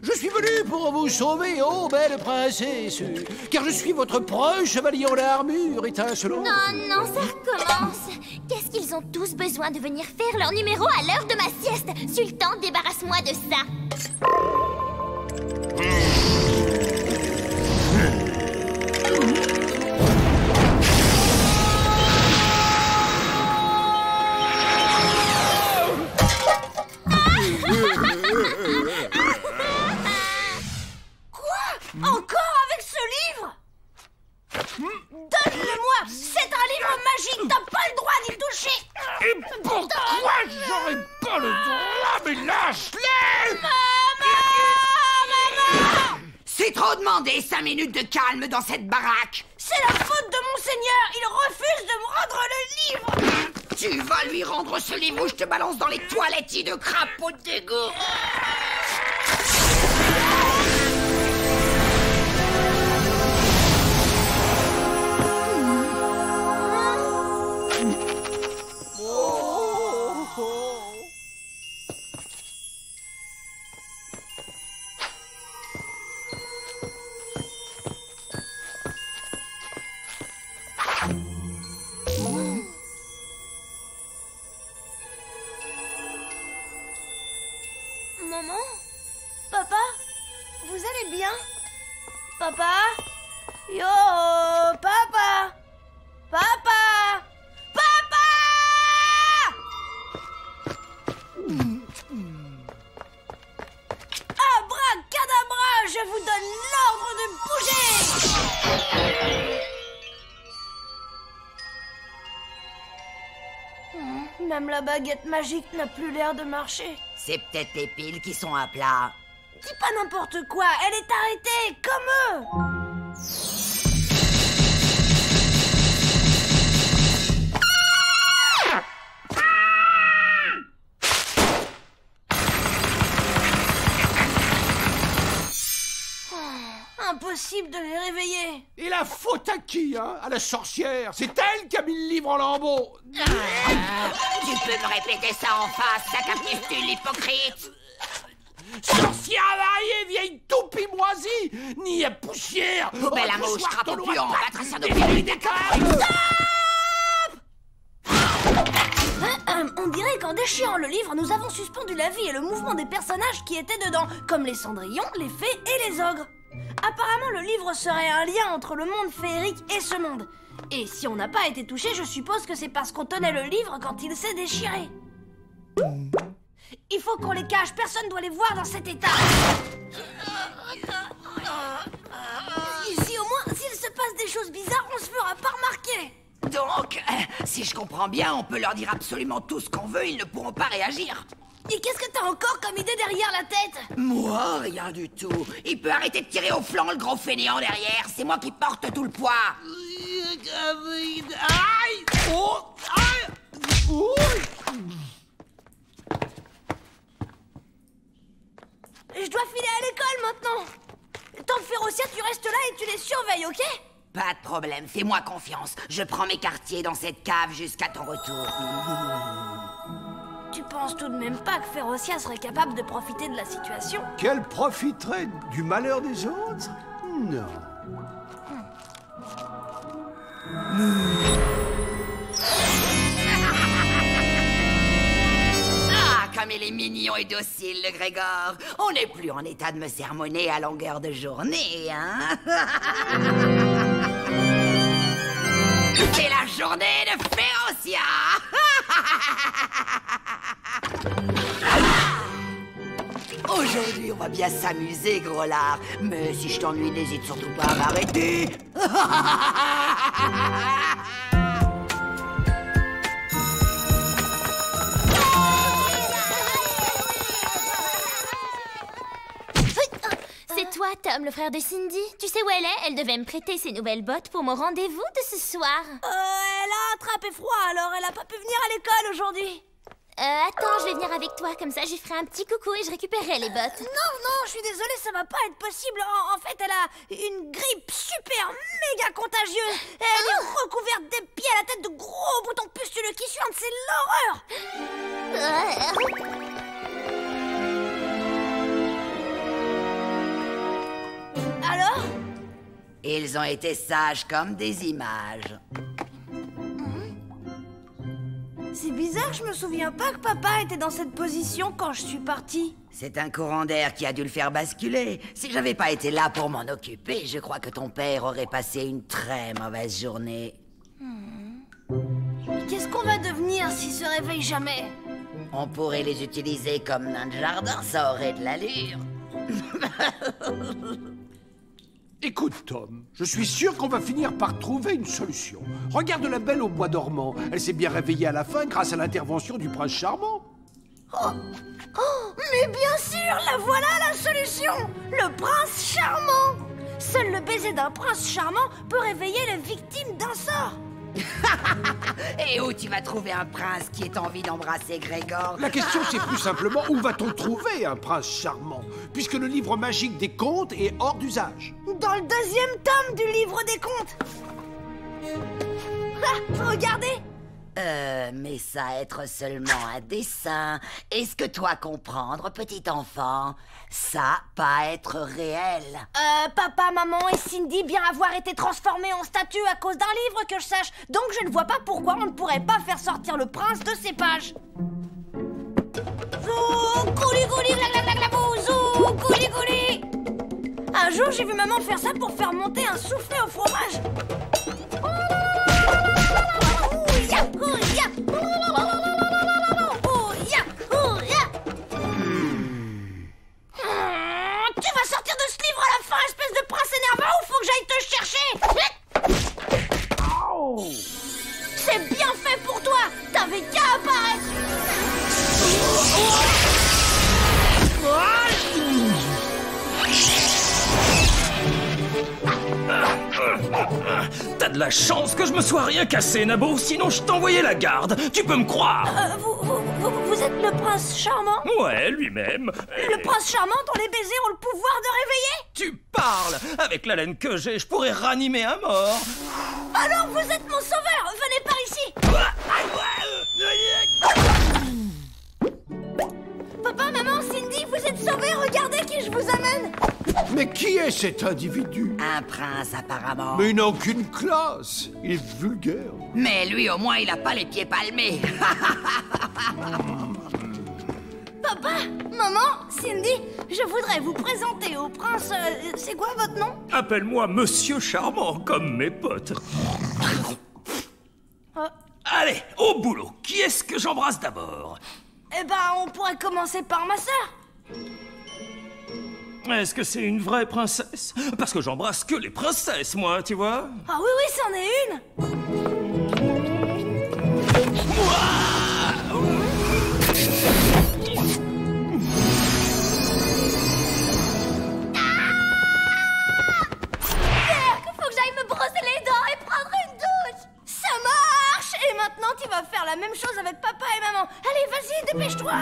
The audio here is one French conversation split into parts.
Je suis venu pour vous sauver, ô belle princesse, car je suis votre proche chevalier en armure étincelante. Non, non, ça recommence. Qu'est-ce qu'ils ont tous besoin de venir faire leur numéro à l'heure de ma sieste? Sultan, débarrasse-moi de ça. Encore avec ce livre? Donne-le-moi! C'est un livre magique! T'as pas le droit d'y toucher! Et pourquoi j'aurais pas le droit? Mais lâche-les! Maman! C'est trop demandé, 5 minutes de calme dans cette baraque. C'est la faute de Monseigneur! Il refuse de me rendre le livre! Tu vas lui rendre ce livre ou je te balance dans les toilettes de crapaud de dégoût. Maman? Papa? Vous allez bien? Papa? Yo! Papa! Papa! Papa! Abracadabra! Je vous donne l'ordre de bouger! Même la baguette magique n'a plus l'air de marcher. C'est peut-être les piles qui sont à plat. Dis pas n'importe quoi, elle est arrêtée, comme eux! Impossible de les réveiller. Et la faute à qui, hein? À la sorcière. C'est elle qui a mis le livre en lambeaux. Tu peux me répéter ça en face, ça capuche-tu l'hypocrite? Sorcière avariée, vieille toupie moisie, ni à poussière. Poubelle à mouche, crapaud puant, patricien de On dirait qu'en déchirant le livre, nous avons suspendu la vie et le mouvement des personnages qui étaient dedans, comme les cendrillons, les fées et les ogres. Apparemment, le livre serait un lien entre le monde féerique et ce monde. Et si on n'a pas été touché, je suppose que c'est parce qu'on tenait le livre quand il s'est déchiré. Il faut qu'on les cache, personne doit les voir dans cet état. Ici, au moins, s'il se passe des choses bizarres, on se fera pas remarquer. Donc, si je comprends bien, on peut leur dire absolument tout ce qu'on veut, ils ne pourront pas réagir. Et qu'est-ce que t'as encore comme idée derrière la tête? Moi, rien du tout. Il peut arrêter de tirer au flanc, le gros fainéant derrière. C'est moi qui porte tout le poids. Aïe! Oh! Aïe! Oh! Je dois filer à l'école maintenant. Tant que Férocia, tu restes là et tu les surveilles, ok? Pas de problème, fais-moi confiance. Je prends mes quartiers dans cette cave jusqu'à ton retour. Tu penses tout de même pas que Férocia serait capable de profiter de la situation? Qu'elle profiterait du malheur des autres? Non. Ah, comme il est mignon et docile, le Grégor. On n'est plus en état de me sermonner à longueur de journée, hein? C'est la journée de Férocia! Aujourd'hui, on va bien s'amuser, gros lard. Mais si je t'ennuie, n'hésite surtout pas à m'arrêter. C'est toi, Tom, le frère de Cindy. Tu sais où elle est? Elle devait me prêter ses nouvelles bottes pour mon rendez-vous de ce soir. Elle a attrapé froid, alors elle a pas pu venir à l'école aujourd'hui. Attends, je vais venir avec toi, comme ça je ferai un petit coucou et je récupérerai les bottes. Non, je suis désolée, ça va pas être possible. En fait, elle a une grippe super méga contagieuse. Elle est recouverte des pieds à la tête de gros boutons pustuleux qui suintent, c'est l'horreur. Ils ont été sages comme des images. C'est bizarre, je me souviens pas que papa était dans cette position quand je suis partie. C'est un courant d'air qui a dû le faire basculer. Si j'avais pas été là pour m'en occuper, je crois que ton père aurait passé une très mauvaise journée. Qu'est-ce qu'on va devenir s'il se réveille jamais? On pourrait les utiliser comme nains de jardin, ça aurait de l'allure. Écoute, Tom, je suis sûr qu'on va finir par trouver une solution. Regarde la belle au bois dormant. Elle s'est bien réveillée à la fin grâce à l'intervention du prince charmant. Oh, mais bien sûr, la voilà la solution! Le prince charmant! Seul le baiser d'un prince charmant peut réveiller les victimes d'un sort. Et où tu vas trouver un prince qui ait envie d'embrasser Grégor? La question, c'est plus simplement où va-t-on trouver un prince charmant, puisque le livre magique des contes est hors d'usage. Dans le 2e tome du livre des contes. Ah, regardez! Mais ça être seulement un dessin. Est-ce que toi comprendre, petit enfant? Ça pas être réel. Papa, maman et Cindy bien avoir été transformés en statues à cause d'un livre que je sache. Donc je ne vois pas pourquoi on ne pourrait pas faire sortir le prince de ces pages. Zou, gouli gouli, gla gla gla gla bou, zou, gouli gouli. Un jour j'ai vu maman faire ça pour faire monter un soufflet au fromage. Tu vas sortir de ce livre à la fin, espèce de prince énervant, ou faut que j'aille te chercher? C'est bien fait pour toi. T'avais qu'à apparaître. T'as de la chance que je me sois rien cassé, Nabo, sinon je t'envoyais la garde. Tu peux me croire. Vous êtes le prince charmant? Ouais, lui-même. Le prince charmant dont les baisers ont le pouvoir de réveiller? Tu parles. Avec la laine que j'ai, je pourrais ranimer un mort. Alors vous êtes mon sauveur. Venez par ici. Papa, maman, Cindy, vous êtes sauvés. Regardez qui je vous amène. Mais qui est cet individu? Un prince, apparemment. Mais il n'a aucune classe. Il est vulgaire. Mais lui, au moins, il a pas les pieds palmés. Papa, maman, Cindy, je voudrais vous présenter au prince... c'est quoi votre nom? Appelle-moi Monsieur Charmant, comme mes potes. Allez, au boulot. Qui est-ce que j'embrasse d'abord? Eh ben, on pourrait commencer par ma sœur. Est-ce que c'est une vraie princesse? Parce que j'embrasse que les princesses, moi, tu vois. Ah oui, c'en est une. Faut que j'aille me brosser les dents et prendre une douche. Ça marche. Et maintenant, tu vas faire la même chose avec papa et maman. Allez, vas-y, dépêche-toi.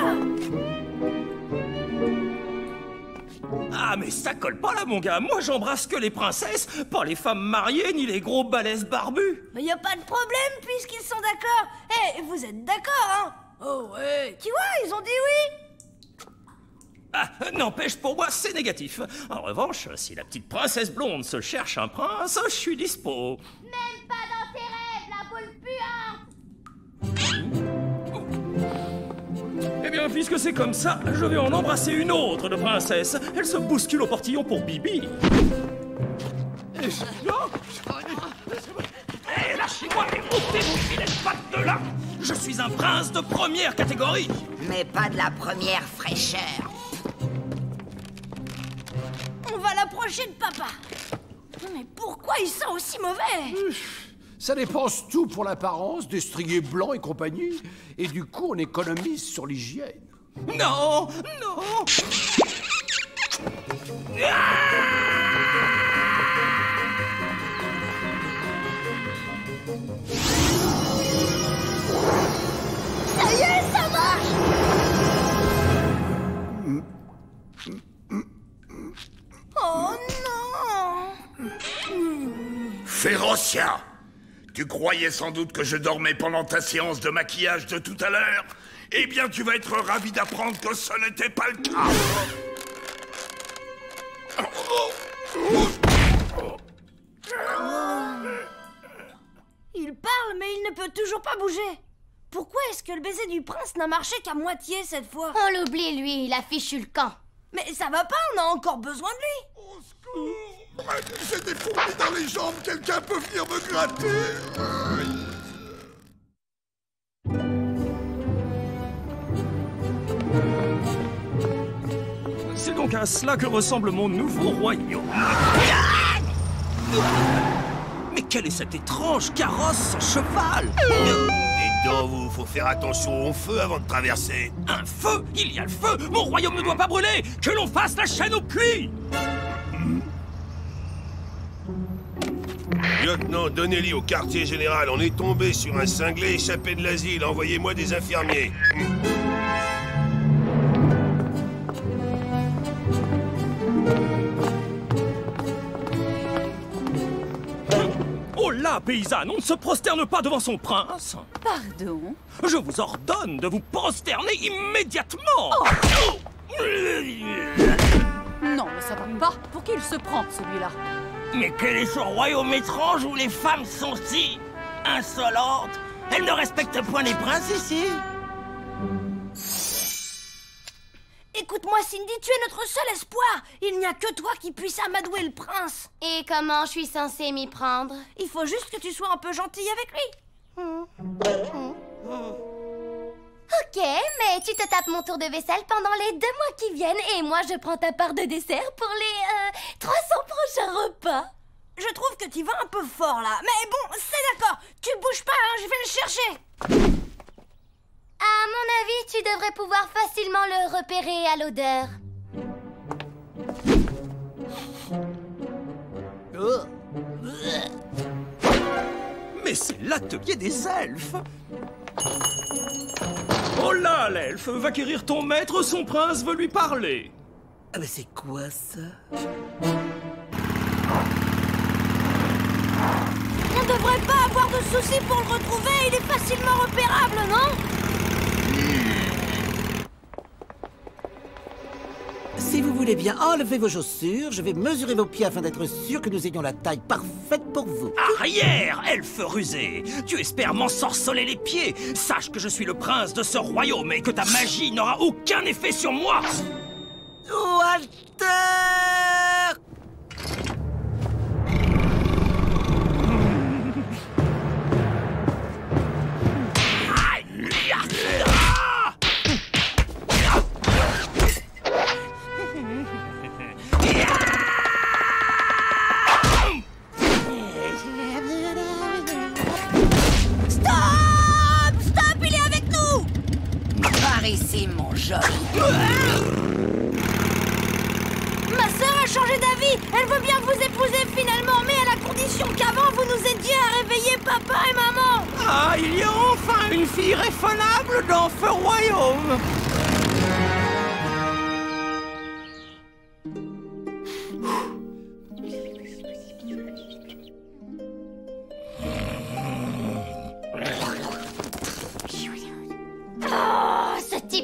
Ah, mais ça colle pas là, mon gars. Moi, j'embrasse que les princesses, pas les femmes mariées ni les gros balèzes barbus. Mais y a pas de problème puisqu'ils sont d'accord. Eh, vous êtes d'accord, hein? Oh ouais. Tu vois, ils ont dit oui. Ah, n'empêche, pour moi, c'est négatif. En revanche, si la petite princesse blonde se cherche un prince, je suis dispo. Même pas dans tes rêves, la boule puante. Eh bien, puisque c'est comme ça, je vais en embrasser une autre de princesse. Elle se bouscule au portillon pour Bibi. Hé, lâchez-moi et ôtez vos filets de pattes de là. Je suis un prince de première catégorie. Mais pas de la première fraîcheur. On va l'approcher de papa. Mais pourquoi il sent aussi mauvais? Ça dépense tout pour l'apparence, destrier blanc et compagnie. Et du coup, on économise sur l'hygiène. Non, non. Ça y est, ça marche. Oh non. Férocia! Tu croyais sans doute que je dormais pendant ta séance de maquillage de tout à l'heure? Eh bien, tu vas être ravi d'apprendre que ce n'était pas le cas. ne peut toujours pas bouger. Pourquoi est-ce que le baiser du prince n'a marché qu'à moitié cette fois? On l'oublie, lui, il a fichu le camp. Mais ça va pas, on a encore besoin de lui. Au secours! J'ai des fourmis dans les jambes, quelqu'un peut venir me gratter? C'est donc à cela que ressemble mon nouveau royaume. Mais quel est cet étrange carrosse sans cheval? Dites donc, vous, faut faire attention au feu avant de traverser. Un feu? Il y a le feu! Mon royaume ne doit pas brûler! Que l'on fasse la chaîne au puits! Lieutenant, donnez-lui au quartier général. On est tombé sur un cinglé échappé de l'asile. Envoyez-moi des infirmiers. Oh là, paysanne, on ne se prosterne pas devant son prince! Pardon? Je vous ordonne de vous prosterner immédiatement! Non, mais ça va pas. Pour qui il se prend, celui-là? Mais quel est ce royaume étrange où les femmes sont si insolentes? Elles ne respectent point les princes ici. Écoute-moi, Cindy, tu es notre seul espoir. Il n'y a que toi qui puisse amadouer le prince. Et comment je suis censée m'y prendre? Il faut juste que tu sois un peu gentille avec lui. Ok, mais tu te tapes mon tour de vaisselle pendant les 2 mois qui viennent et moi je prends ta part de dessert pour les 300 prochains repas. Je trouve que tu vas un peu fort là. Mais bon, c'est d'accord. Tu bouges pas, hein, je vais le chercher. À mon avis, tu devrais pouvoir facilement le repérer à l'odeur. Mais c'est l'atelier des elfes! Oh là, l'elfe! Va quérir ton maître, son prince veut lui parler! Ah mais c'est quoi ça? On devrait pas avoir de soucis pour le retrouver. Il est facilement repérable, non? Si vous voulez bien enlever vos chaussures, je vais mesurer vos pieds afin d'être sûr que nous ayons la taille parfaite pour vous. Arrière, elfe rusé! Tu espères m'ensorceler les pieds! Sache que je suis le prince de ce royaume et que ta magie n'aura aucun effet sur moi! Walter! Ici, mon joli. Ma sœur a changé d'avis. Elle veut bien vous épouser finalement, mais à la condition qu'avant vous nous aidiez à réveiller papa et maman. Ah, il y a enfin une fille raisonnable dans ce royaume!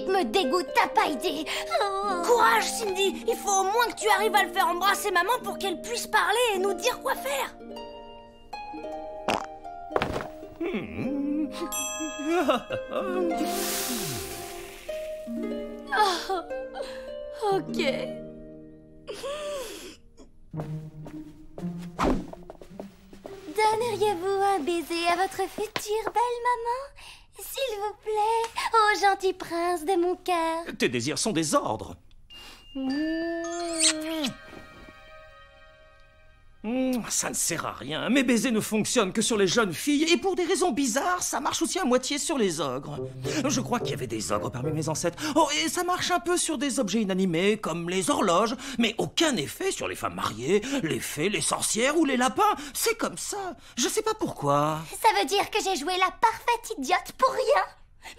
Me dégoûte, t'as pas idée. Courage, Cindy. Il faut au moins que tu arrives à le faire embrasser maman pour qu'elle puisse parler et nous dire quoi faire. Ok. Donneriez-vous un baiser à votre future belle maman? S'il vous plaît, ô gentil prince de mon cœur. Tes désirs sont des ordres. Ça ne sert à rien. Mes baisers ne fonctionnent que sur les jeunes filles et pour des raisons bizarres, ça marche aussi à moitié sur les ogres. Je crois qu'il y avait des ogres parmi mes ancêtres. Oh, et ça marche un peu sur des objets inanimés comme les horloges, mais aucun effet sur les femmes mariées, les fées, les sorcières ou les lapins. C'est comme ça. Je sais pas pourquoi. Ça veut dire que j'ai joué la parfaite idiote pour rien.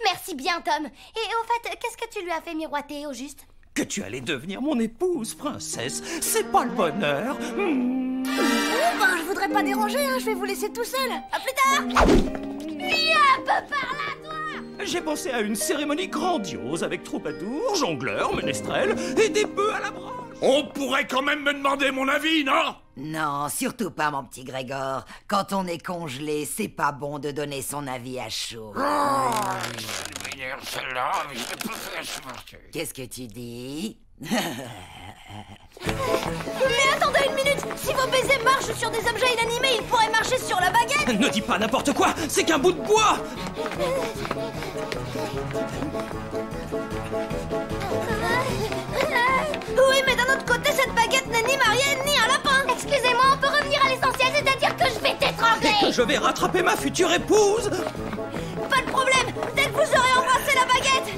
Merci bien, Tom. Et au fait, qu'est-ce que tu lui as fait miroiter au juste? Que tu allais devenir mon épouse, princesse. C'est pas le bonheur. Ben, je voudrais pas déranger, hein. Je vais vous laisser tout seul. À plus tard. Viens, peu par là, toi. J'ai pensé à une cérémonie grandiose avec troubadours, jongleurs, ménestrels et des bœufs à la broche. On pourrait quand même me demander mon avis, non? Non, surtout pas, mon petit Grégor. Quand on est congelé, c'est pas bon de donner son avis à chaud. Qu'est-ce que tu dis? Mais attendez une minute! Si vos baisers marchent sur des objets inanimés, ils pourraient marcher sur la baguette! Ne dis pas n'importe quoi, c'est qu'un bout de bois. Oui, mais d'un autre côté, cette baguette n'est ni mariée ni un lapin! Excusez-moi, on peut revenir à l'essentiel, c'est-à-dire que je vais t'étrangler. Je vais rattraper ma future épouse. Pas de problème! Dès que vous aurez embrassé la baguette!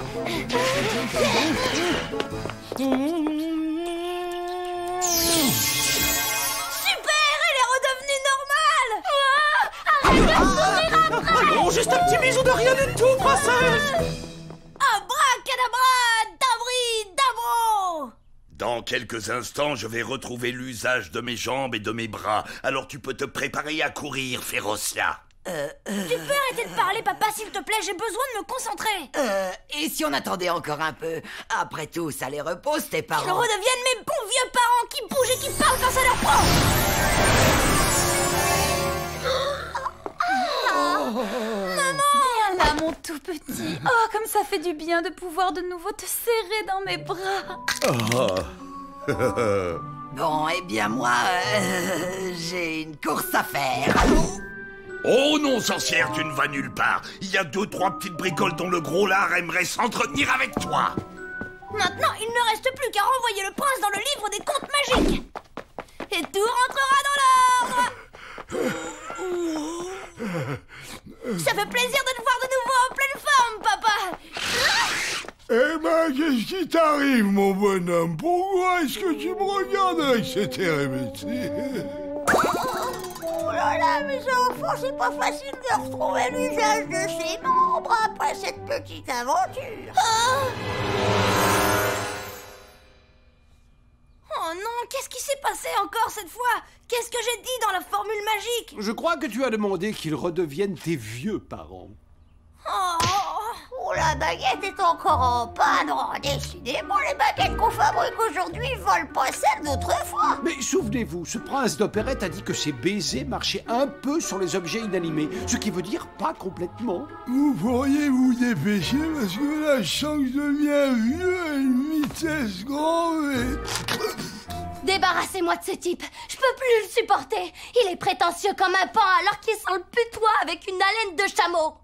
Super! Elle est redevenue normale! Arrête de courir après. Non, juste un petit bisou de rien du tout, princesse. Abracadabra! Dabri-dabro! Dans quelques instants, je vais retrouver l'usage de mes jambes et de mes bras. Alors tu peux te préparer à courir, Férocia. Tu peux arrêter de parler, papa, s'il te plaît, j'ai besoin de me concentrer. Et si on attendait encore un peu? Après tout, ça les repose, tes Qu'ils parents. redeviennent mes bons vieux parents qui bougent et qui parlent quand ça leur prend. Viens là, mon tout petit. Oh, comme ça fait du bien de pouvoir de nouveau te serrer dans mes bras. Bon, eh bien moi, j'ai une course à faire. Oh non, sorcière, tu ne vas nulle part. Il y a 2-3 petites bricoles dont le gros lard aimerait s'entretenir avec toi. Maintenant, il ne reste plus qu'à renvoyer le prince dans le livre des contes magiques. Et tout rentrera dans l'ordre. Ça fait plaisir de te voir de nouveau en pleine forme, papa. Eh ben, qu'est-ce qui t'arrive, mon bonhomme? Pourquoi est-ce que tu me regardes avec cette érémité? Oh là là, mes enfants, c'est pas facile de retrouver l'usage de ses membres après cette petite aventure. Oh non, qu'est-ce qui s'est passé encore cette fois? Qu'est-ce que j'ai dit dans la formule magique? Je crois que tu as demandé qu'ils redeviennent tes vieux parents. Oh, la baguette est encore en panne. Oh, décidément, les baguettes qu'on fabrique aujourd'hui volent pas celles d'autrefois. Mais souvenez-vous, ce prince d'opérette a dit que ses baisers marchaient un peu sur les objets inanimés, ce qui veut dire pas complètement. Vous pourriez vous dépêcher parce que là, je sens que je deviens vieux à une vitesse grande et... Débarrassez-moi de ce type. Je peux plus le supporter. Il est prétentieux comme un pan alors qu'il sent le putois avec une haleine de chameau.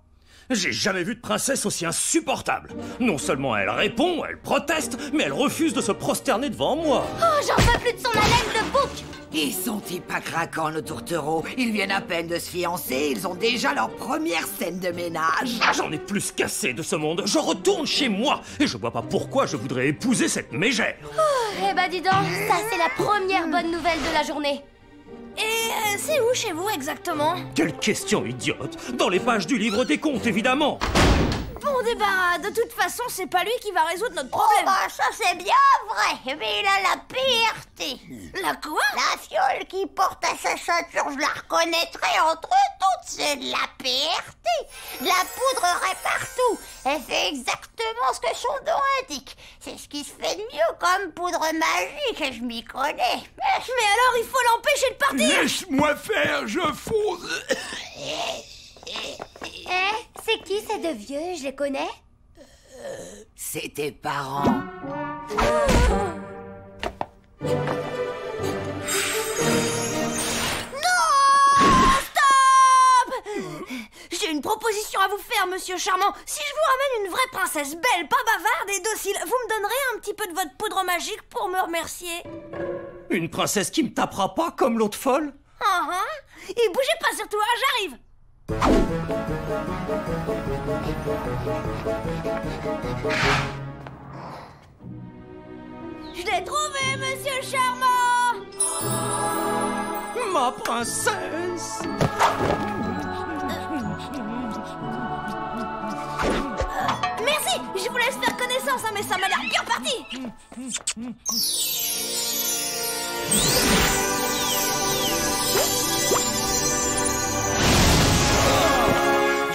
J'ai jamais vu de princesse aussi insupportable. Non seulement elle répond, elle proteste, mais elle refuse de se prosterner devant moi. Oh, j'en peux plus de son haleine de bouc. Ils sont-ils pas craquants, nos tourtereaux? Ils viennent à peine de se fiancer, ils ont déjà leur première scène de ménage. J'en ai plus qu'assez de ce monde. Je retourne chez moi et je vois pas pourquoi je voudrais épouser cette mégère. Eh ben dis donc, ça c'est la première bonne nouvelle de la journée. Et c'est où chez vous exactement? Quelle question idiote! Dans les pages du livre des contes, évidemment! Bon débarras, de toute façon, c'est pas lui qui va résoudre notre problème. Oh bah ça c'est bien vrai, mais il a la PRT. La quoi? La fiole qui porte à sa ceinture, je la reconnaîtrais entre toutes, c'est de la PRT. De la poudrerait partout. Elle fait exactement ce que son nom indique. C'est ce qui se fait de mieux comme poudre magique, et je m'y connais. Mais alors il faut l'empêcher de partir. Laisse-moi faire, je fonce. C'est qui ces deux vieux? Je les connais? C'est tes parents. J'ai une proposition à vous faire, monsieur charmant. Si je vous ramène une vraie princesse belle, pas bavarde et docile, vous me donnerez un petit peu de votre poudre magique pour me remercier? Une princesse qui me tapera pas comme l'autre folle? Et bougez pas surtout, j'arrive. Je l'ai trouvé, monsieur charmant. Ma princesse. Merci, je vous laisse faire connaissance, mais ça m'a l'air bien parti.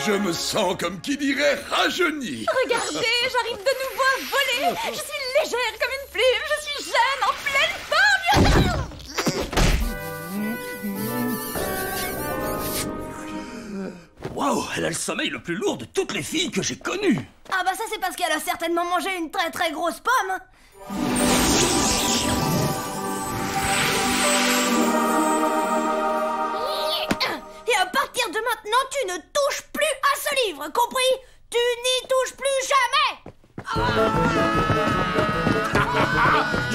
Je me sens comme qui dirait rajeuni. Regardez, j'arrive de nouveau à voler. Je suis légère comme une plume, je suis jeune, en pleine forme. Waouh, elle a le sommeil le plus lourd de toutes les filles que j'ai connues. Ah bah ça c'est parce qu'elle a certainement mangé une très très grosse pomme. Et à partir de maintenant, tu ne touches plus à ce livre, compris? Tu n'y touches plus jamais.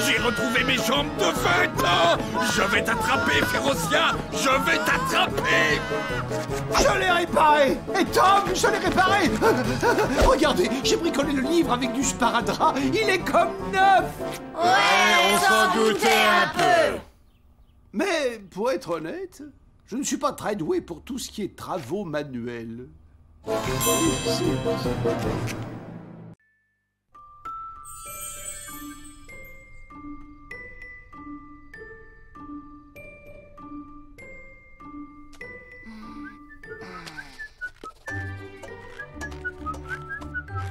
J'ai retrouvé mes jambes de 20 ans. Je vais t'attraper, Férocia. Je vais t'attraper. Je l'ai réparé. Et Tom, je l'ai réparé. Regardez, j'ai bricolé le livre avec du sparadrap. Il est comme neuf. Ouais, on s'en doutait un peu. Mais pour être honnête, je ne suis pas très doué pour tout ce qui est travaux manuels.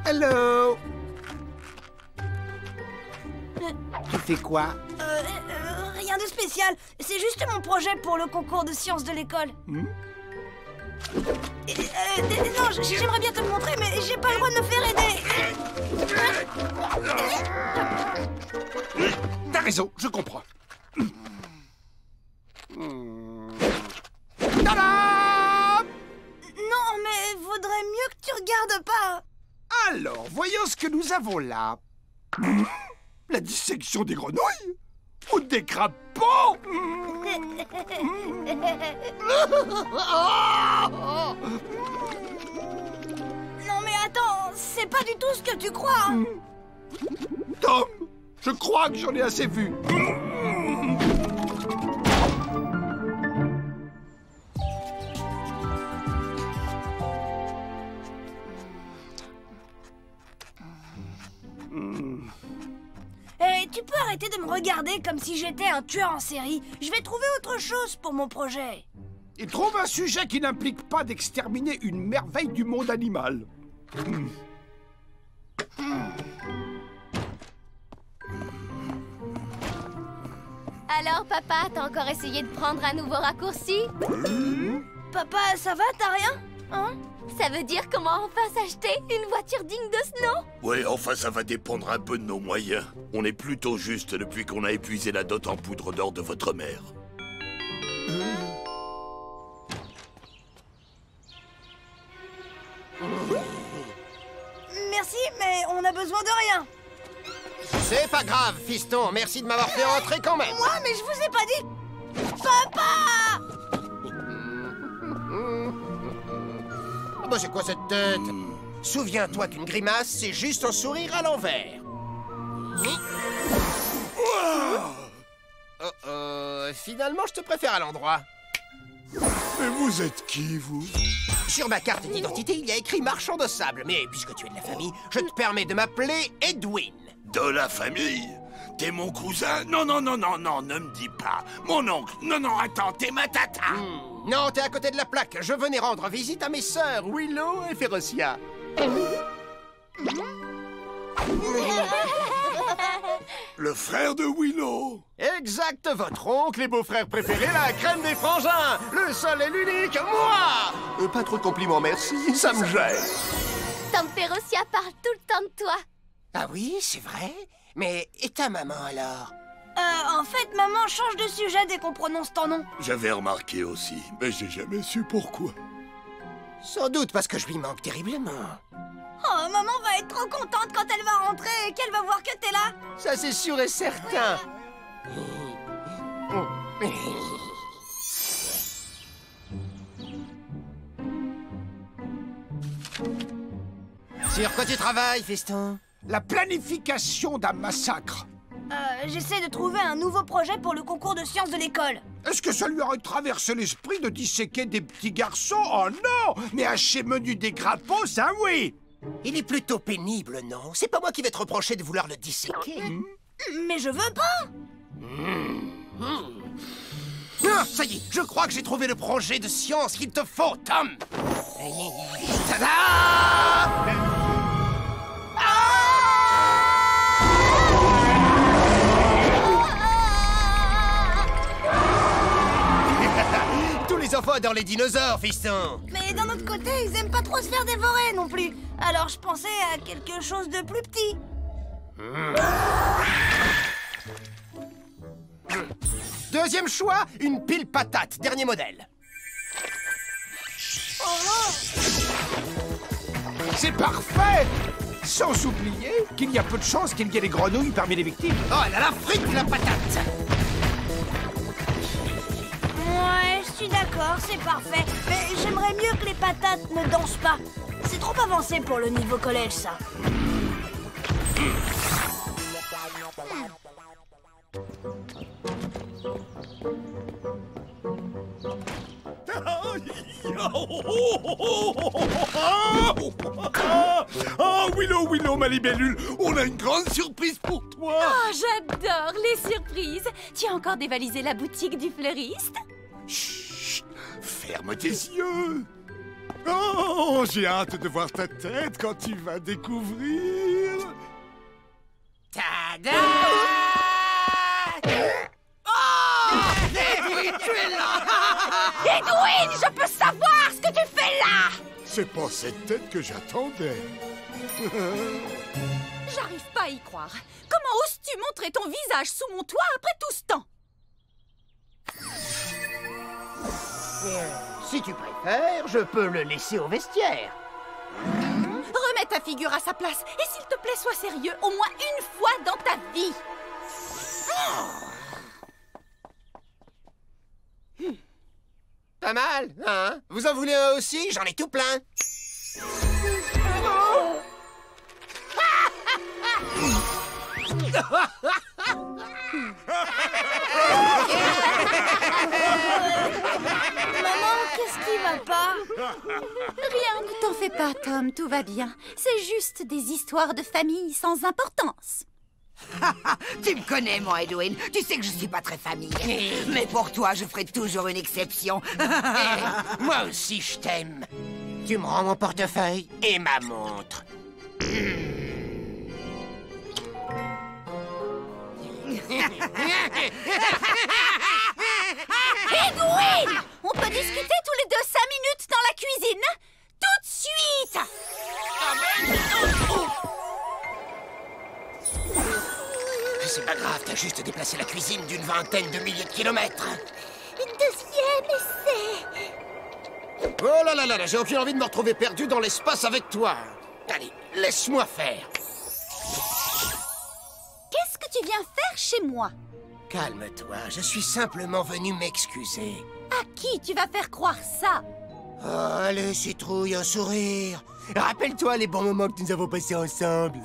Hello. Tu fais quoi? Rien de spécial. C'est juste mon projet pour le concours de sciences de l'école. Non, j'aimerais bien te le montrer, mais j'ai pas le droit de me faire aider. T'as raison, je comprends. Tadam! Non, mais vaudrait mieux que tu regardes pas. Alors, voyons ce que nous avons là. La dissection des grenouilles? Ou des crapauds? Non mais attends, c'est pas du tout ce que tu crois. Tom, je crois que j'en ai assez vu. Tu peux arrêter de me regarder comme si j'étais un tueur en série. Je vais trouver autre chose pour mon projet. Il trouve un sujet qui n'implique pas d'exterminer une merveille du monde animal. Alors, papa, t'as encore essayé de prendre un nouveau raccourci? Papa, ça va? T'as rien? Hein? Ça veut dire qu'on va enfin s'acheter une voiture digne de ce nom? Ouais, enfin ça va dépendre un peu de nos moyens. On est plutôt juste depuis qu'on a épuisé la dot en poudre d'or de votre mère. Merci, mais on a besoin de rien. C'est pas grave, fiston. Merci de m'avoir fait rentrer quand même. Moi, mais je vous ai pas dit... Papa! Bah, c'est quoi cette tête? Souviens-toi qu'une grimace, c'est juste un sourire à l'envers. Finalement, je te préfère à l'endroit. Mais vous êtes qui, vous? Sur ma carte d'identité, il y a écrit marchand de sable. Mais puisque tu es de la famille, je te permets de m'appeler Edwin. De la famille? T'es mon cousin? Non, non, non, non, non, ne me dis pas. Mon oncle? Non, non, attends, t'es ma tata. Non, t'es à côté de la plaque. Je venais rendre visite à mes sœurs, Willow et Férocia. Le frère de Willow. Exact, votre oncle et beau-frère préféré, la crème des frangins. Le seul et l'unique, moi. Pas trop de compliments, merci, ça me gêne. Tom Férocia parle tout le temps de toi. Ah oui, c'est vrai? Mais et ta maman alors? En fait, maman change de sujet dès qu'on prononce ton nom. J'avais remarqué aussi, mais j'ai jamais su pourquoi. Sans doute parce que je lui manque terriblement. Oh, maman va être trop contente quand elle va rentrer et qu'elle va voir que t'es là. Ça, c'est sûr et certain. Sur quoi tu travailles, fiston? La planification d'un massacre. J'essaie de trouver un nouveau projet pour le concours de sciences de l'école. Est-ce que ça lui aurait traversé l'esprit de disséquer des petits garçons? Oh non! Mais hacher menu des crapauds, ça oui! Il est plutôt pénible, non? C'est pas moi qui vais te reprocher de vouloir le disséquer. Mais je veux pas! Ah, ça y est, je crois que j'ai trouvé le projet de science qu'il te faut, Tom! Tada! enfants adorent les dinosaures, fiston. Mais d'un autre côté, ils aiment pas trop se faire dévorer non plus. Alors je pensais à quelque chose de plus petit. Deuxième choix, une pile patate, dernier modèle. C'est parfait! Sans oublier qu'il y a peu de chances qu'il y ait des grenouilles parmi les victimes. Oh, elle a la frite, la patate. Ouais, je suis d'accord, c'est parfait. Mais j'aimerais mieux que les patates ne dansent pas. C'est trop avancé pour le niveau collège, ça. Oh, Willow, ma libellule, on a une grande surprise pour toi. Oh, j'adore les surprises. Tu as encore dévalisé la boutique du fleuriste? Chut, ferme tes yeux. Oh, j'ai hâte de voir ta tête quand tu vas découvrir. Tada! Edwin, tu es là! Edwin, je peux savoir ce que tu fais là! C'est pas cette tête que j'attendais. J'arrive pas à y croire. Comment oses-tu montrer ton visage sous mon toit après tout ce temps? Si tu préfères, je peux le laisser au vestiaire. Remets ta figure à sa place. Et s'il te plaît, sois sérieux au moins une fois dans ta vie. Pas mal, hein? Vous en voulez un aussi? J'en ai tout plein. Maman, qu'est-ce qui va pas? Rien, ne t'en fais pas, Tom, tout va bien. C'est juste des histoires de famille sans importance. Tu me connais, moi, Edwin. Tu sais que je suis pas très famille. Mais pour toi, je ferai toujours une exception. Moi aussi, je t'aime. Tu me rends mon portefeuille et ma montre. Edwin! On peut discuter tous les 2 5 minutes dans la cuisine? Tout de suite! C'est pas grave, t'as juste déplacé la cuisine d'une vingtaine de milliers de kilomètres. Deuxième essai. Oh là là là là, j'ai aucune envie de me retrouver perdu dans l'espace avec toi. Allez, laisse-moi faire. Qu'est-ce que tu viens faire chez moi? Calme-toi, je suis simplement venu m'excuser. À qui tu vas faire croire ça? Oh, allez, citrouille, un sourire. Rappelle-toi les bons moments que nous avons passés ensemble.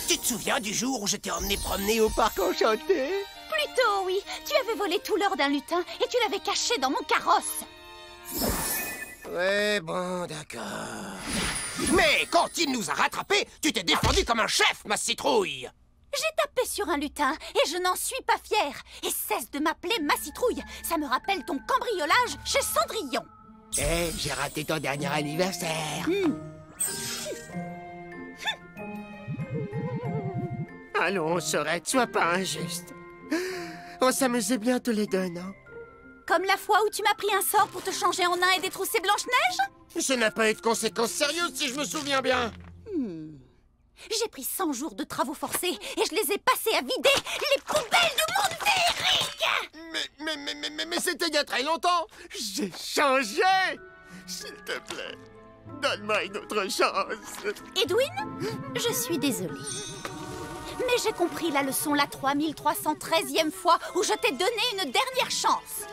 Tu te souviens du jour où je t'ai emmené promener au parc enchanté? Plutôt, oui. Tu avais volé tout l'or d'un lutin et tu l'avais caché dans mon carrosse. Ouais, bon, d'accord. Mais quand il nous a rattrapés, tu t'es défendu comme un chef, ma citrouille. J'ai tapé sur un lutin et je n'en suis pas fière. Et cesse de m'appeler ma citrouille. Ça me rappelle ton cambriolage chez Cendrillon. Eh, j'ai raté ton dernier anniversaire. Allons, Sorette, sois pas injuste. On s'amusait bien tous les deux, non? Comme la fois où tu m'as pris un sort pour te changer en nain et détrousser Blanche-Neige? Ça n'a pas eu de conséquences sérieuses, si je me souviens bien. J'ai pris 100 jours de travaux forcés et je les ai passés à vider les poubelles du monde féerique! Mais c'était il y a très longtemps. J'ai changé. S'il te plaît, donne-moi une autre chance. Edwin, je suis désolée. Mais j'ai compris la leçon la 3313e fois où je t'ai donné une dernière chance.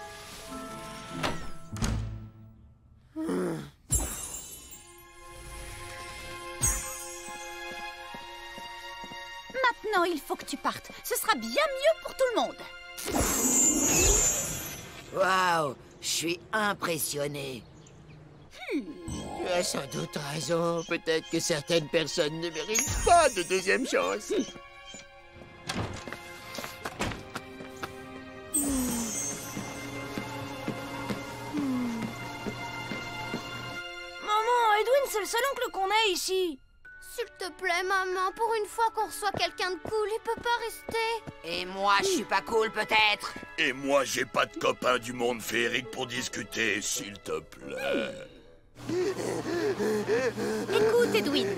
Maintenant, il faut que tu partes. Ce sera bien mieux pour tout le monde. Waouh, je suis impressionné. Tu as sans doute raison. Peut-être que certaines personnes ne méritent pas de deuxième chance. Maman, Edwin, c'est le seul oncle qu'on ait ici. S'il te plaît, maman, pour une fois qu'on reçoit quelqu'un de cool, il peut pas rester. Et moi, je suis pas cool, peut-être? Et moi, j'ai pas de copain du monde féerique pour discuter, s'il te plaît. Écoute, Edwin,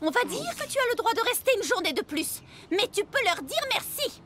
on va dire que tu as le droit de rester une journée de plus, mais tu peux leur dire merci.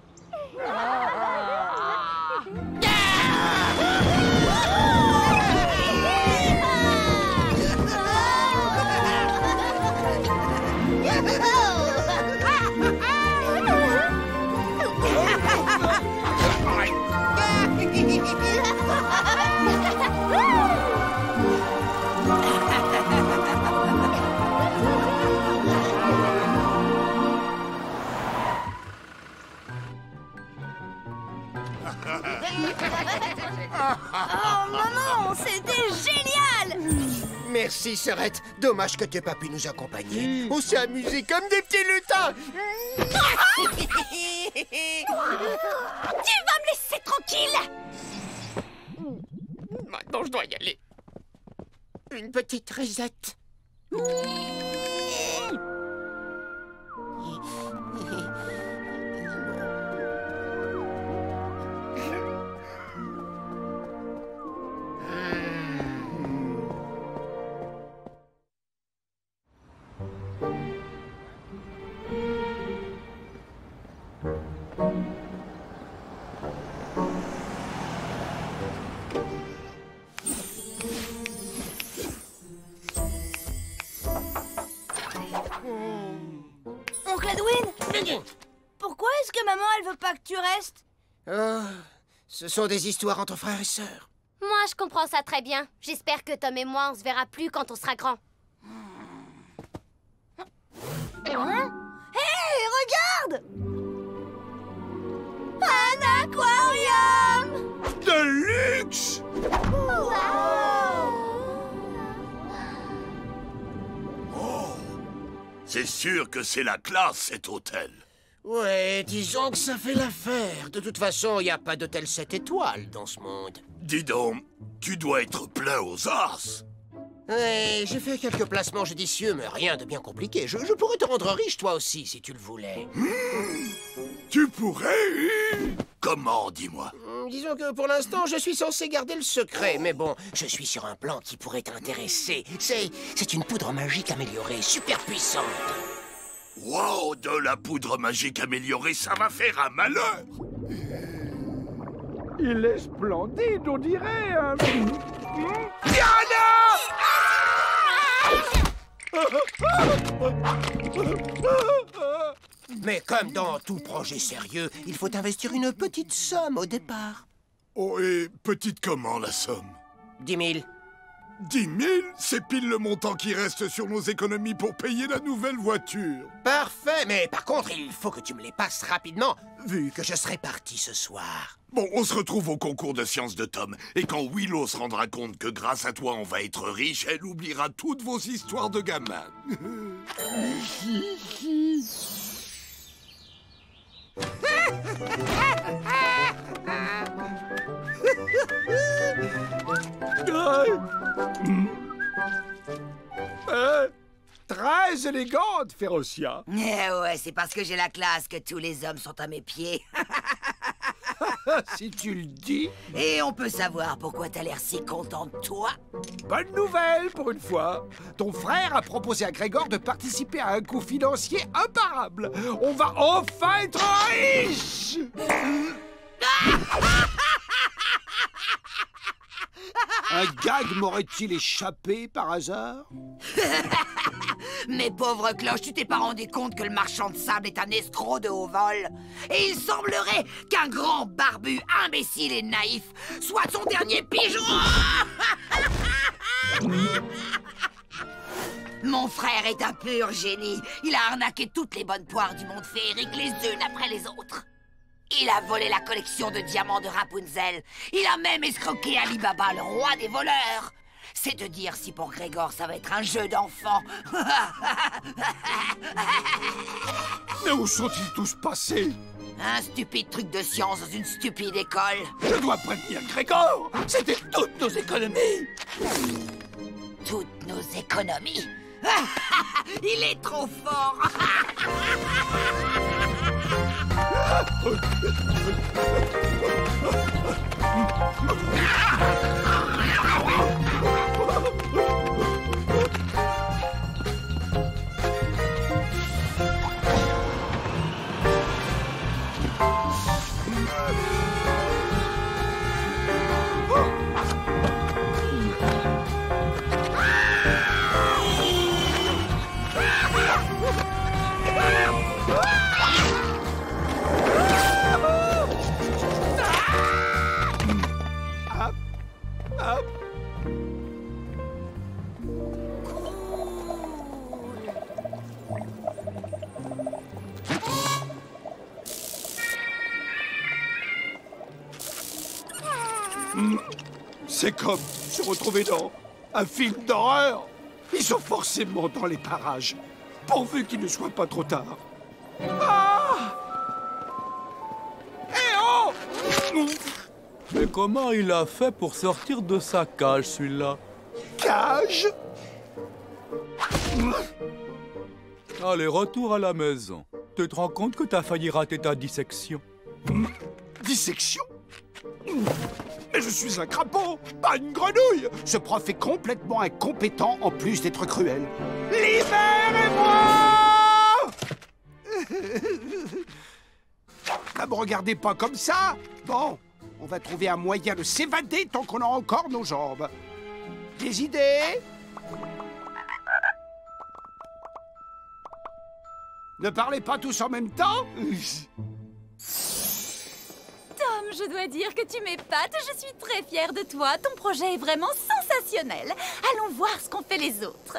Oh, maman, c'était génial! Merci, Sœurette. Dommage que tu n'aies pas pu nous accompagner. On s'est amusés comme des petits lutins. Tu vas me laisser tranquille! Maintenant, je dois y aller. Une petite risette. Oncle Edwin, pourquoi est-ce que maman, elle veut pas que tu restes? Oh, ce sont des histoires entre frères et sœurs. Moi, je comprends ça très bien. J'espère que Tom et moi, on se verra plus quand on sera grands. Hein? Hé, regarde! Un aquarium! De luxe! Oh! C'est sûr que c'est la classe, cet hôtel. Ouais, disons que ça fait l'affaire. De toute façon, il n'y a pas d'hôtel 7 étoiles dans ce monde. Dis donc, tu dois être plein aux as. Ouais, j'ai fait quelques placements judicieux, mais rien de bien compliqué. Je pourrais te rendre riche, toi aussi, si tu le voulais. Tu pourrais? Comment, dis-moi? Disons que pour l'instant, je suis censé garder le secret. Mais bon, je suis sur un plan qui pourrait t'intéresser. C'est une poudre magique améliorée, super puissante. Wow, de la poudre magique améliorée, ça va faire un malheur. Il est splendide, on dirait. Diana! Mais comme dans tout projet sérieux, il faut investir une petite somme au départ. Oh, et petite comment, la somme? 10 000. 10 000? C'est pile le montant qui reste sur nos économies pour payer la nouvelle voiture. Parfait, mais par contre, il faut que tu me les passes rapidement, vu que je serai parti ce soir. Bon, on se retrouve au concours de sciences de Tom. Et quand Willow se rendra compte que grâce à toi, on va être riche, elle oubliera toutes vos histoires de gamin. Très élégante, Férocia. Ouais, c'est parce que j'ai la classe que tous les hommes sont à mes pieds. Si tu le dis. Et on peut savoir pourquoi t'as l'air si content de toi? Bonne nouvelle pour une fois. Ton frère a proposé à Grégor de participer à un coup financier imparable. On va enfin être riches. Un gag m'aurait-il échappé par hasard? Mais pauvre cloche, tu t'es pas rendu compte que le marchand de sable est un escroc de haut vol? Et il semblerait qu'un grand barbu, imbécile et naïf soit son dernier pigeon. Mon frère est un pur génie. Il a arnaqué toutes les bonnes poires du monde féerique les unes après les autres. Il a volé la collection de diamants de Rapunzel. Il a même escroqué Ali Baba, le roi des voleurs. C'est de dire si pour Grégor ça va être un jeu d'enfant. Mais où sont-ils tous passés? Un stupide truc de science dans une stupide école. Je dois prévenir Grégor. C'était toutes nos économies. Toutes nos économies? Il est trop fort. C'est comme se retrouver dans un film d'horreur. Ils sont forcément dans les parages, pourvu qu'il ne soit pas trop tard. Ah! Eh oh! Mais comment il a fait pour sortir de sa cage, celui-là? Cage? Allez, retour à la maison. Tu te rends compte que t'as failli rater ta dissection? Dissection? Mais je suis un crapaud, pas une grenouille! Ce prof est complètement incompétent en plus d'être cruel. Libérez-moi! Ne me regardez pas comme ça! Bon, on va trouver un moyen de s'évader tant qu'on a encore nos jambes. Des idées? Ne parlez pas tous en même temps? Tom, je dois dire que tu m'épates. Je suis très fière de toi. Ton projet est vraiment sensationnel. Allons voir ce qu'ont fait les autres.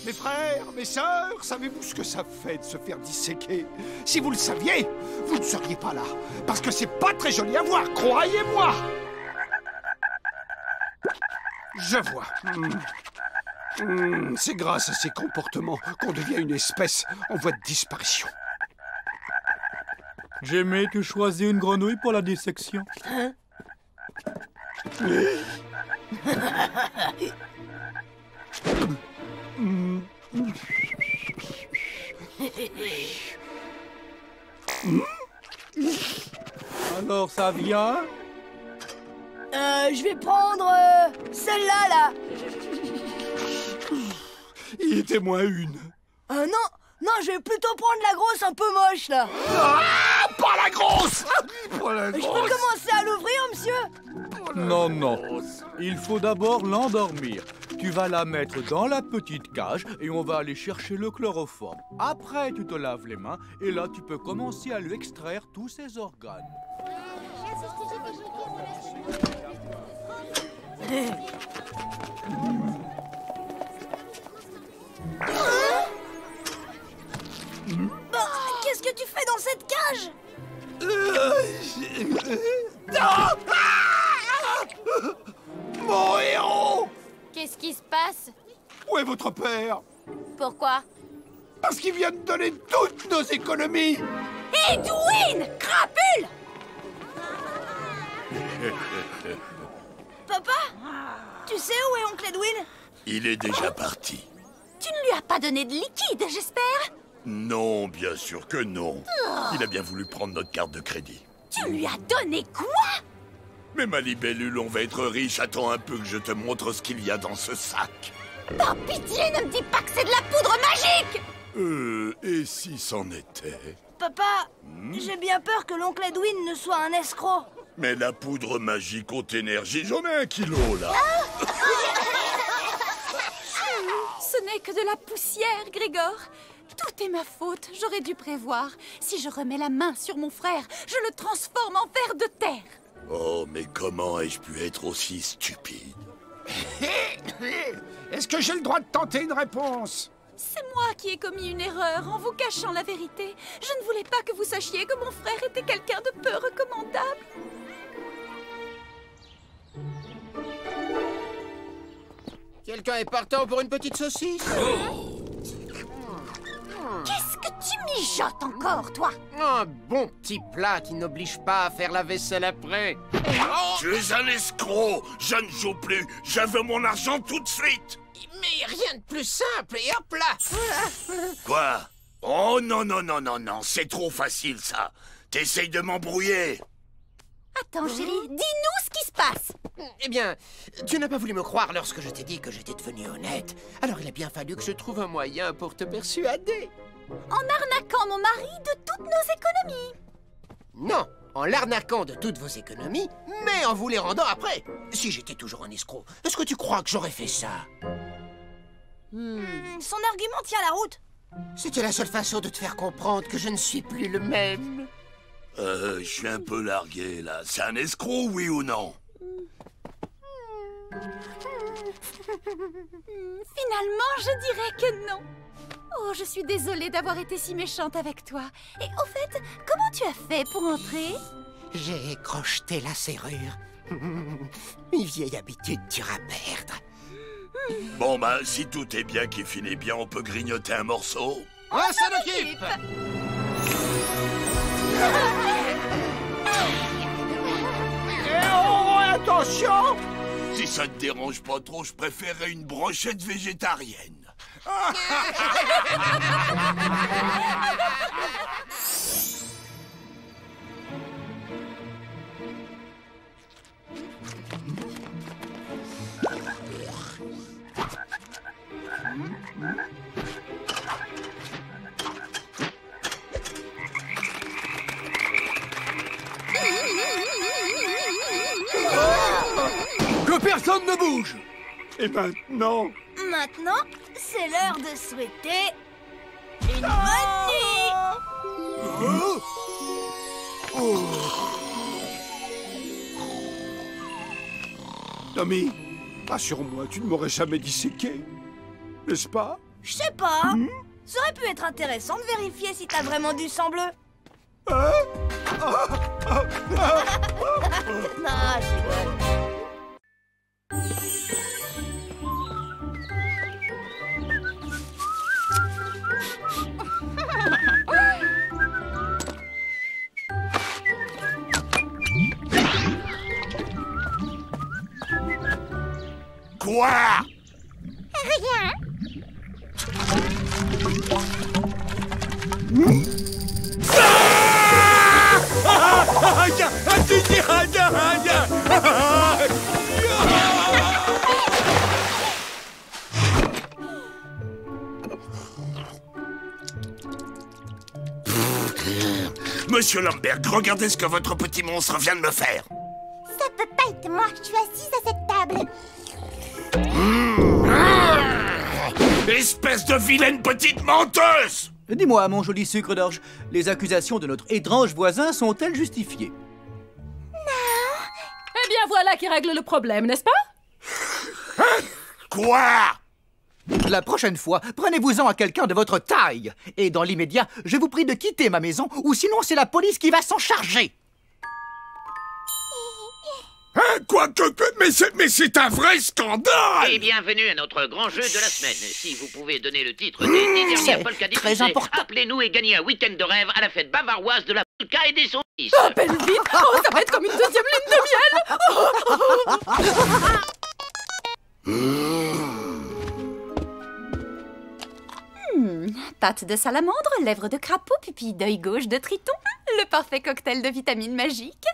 Mes frères, mes sœurs, savez-vous ce que ça fait de se faire disséquer? Si vous le saviez, vous ne seriez pas là. Parce que c'est pas très joli à voir, croyez-moi! Je vois. C'est grâce à ces comportements qu'on devient une espèce en voie de disparition. Jimmy, tu choisis une grenouille pour la dissection? Hein? Alors, ça vient? Je vais prendre celle-là, là. Il était moins une. Non, je vais plutôt prendre la grosse un peu moche, là. Ah, pas la grosse! Pas la Je grosse! peux commencer à l'ouvrir, monsieur? Non, non. Il faut d'abord l'endormir. Tu vas la mettre dans la petite cage et on va aller chercher le chloroforme. Après, tu te laves les mains et là, tu peux commencer à lui extraire tous ses organes. Qu'est-ce que tu fais dans cette cage? Mon héros! Qu'est-ce qui se passe? Où est votre père? Pourquoi? Parce qu'il vient de donner toutes nos économies! Edwin! Crapule! Papa? Tu sais où est oncle Edwin? Il est déjà parti. Tu ne lui as pas donné de liquide, j'espère? Non, bien sûr que non. Il a bien voulu prendre notre carte de crédit. Tu lui as donné quoi? Mais ma libellule, on va être riche. Attends un peu que je te montre ce qu'il y a dans ce sac. Par pitié, ne me dis pas que c'est de la poudre magique! Et si c'en était? Papa, j'ai bien peur que l'oncle Edwin ne soit un escroc. Mais la poudre magique haute énergie, j'en ai 1 kilo, là. Ce n'est que de la poussière, Grégor. Tout est ma faute, j'aurais dû prévoir. Si je remets la main sur mon frère, je le transforme en ver de terre. Oh, mais comment ai-je pu être aussi stupide? Est-ce que j'ai le droit de tenter une réponse? C'est moi qui ai commis une erreur en vous cachant la vérité. Je ne voulais pas que vous sachiez que mon frère était quelqu'un de peu recommandable. Quelqu'un est partant pour une petite saucisse? Qu'est-ce que Tu mijotes encore, toi. Un bon petit plat qui n'oblige pas à faire la vaisselle après. Tu es un escroc. Je ne joue plus. Je veux mon argent tout de suite. Mais rien de plus simple, et hop là. Quoi? Oh non, non, non, non, non. C'est trop facile, ça. T'essayes de m'embrouiller. Attends, chérie, dis-nous ce qui se passe. Eh bien, tu n'as pas voulu me croire lorsque je t'ai dit que j'étais devenu honnête. Alors il a bien fallu que je trouve un moyen pour te persuader. En arnaquant mon mari de toutes nos économies. Non, en l'arnaquant de toutes vos économies, mais en vous les rendant après. Si j'étais toujours un escroc, est-ce que tu crois que j'aurais fait ça? Son argument tient la route. C'était la seule façon de te faire comprendre que je ne suis plus le même. Je suis un peu largué, là. C'est un escroc, oui ou non? Finalement, je dirais que non. Oh, je suis désolée d'avoir été si méchante avec toi. Et au fait, comment tu as fait pour entrer? J'ai crocheté la serrure. Une vieille habitude dure à perdre. Bon, bah, si tout est bien qui finit bien, on peut grignoter un morceau. On s'en occupe! Attention! Si ça te dérange pas trop, je préférerais une brochette végétarienne. Que personne ne bouge! Et maintenant? Maintenant, c'est l'heure de souhaiter une bonne nuit. Tommy, rassure-moi, tu ne m'aurais jamais disséqué, n'est-ce pas? Je sais pas. Ça aurait pu être intéressant de vérifier si t'as vraiment du sang bleu. Hein? Non, je rigole. Quoi? Rien. Monsieur Lambert, regardez ce que votre petit monstre vient de me faire. Ça peut pas être moi, je suis assise à cette table. Espèce de vilaine petite menteuse! Dis-moi, mon joli sucre d'orge, les accusations de notre étrange voisin sont-elles justifiées? Eh bien, voilà qui règle le problème, n'est-ce pas? Quoi? La prochaine fois, prenez-vous-en à quelqu'un de votre taille. Et dans l'immédiat, je vous prie de quitter ma maison, ou sinon c'est la police qui va s'en charger. Quoi que... Mais c'est un vrai scandale! Et bienvenue à notre grand jeu de la semaine. Si vous pouvez donner le titre des 10 dernières polkas diffusées, appelez-nous et gagnez un week-end de rêve à la fête bavaroise de la polka et des saucisses. Appelle vite! Oh, ça va être comme une deuxième lune de miel! Patte de salamandre, lèvres de crapaud, pupille d'œil gauche de triton. Le parfait cocktail de vitamines magiques.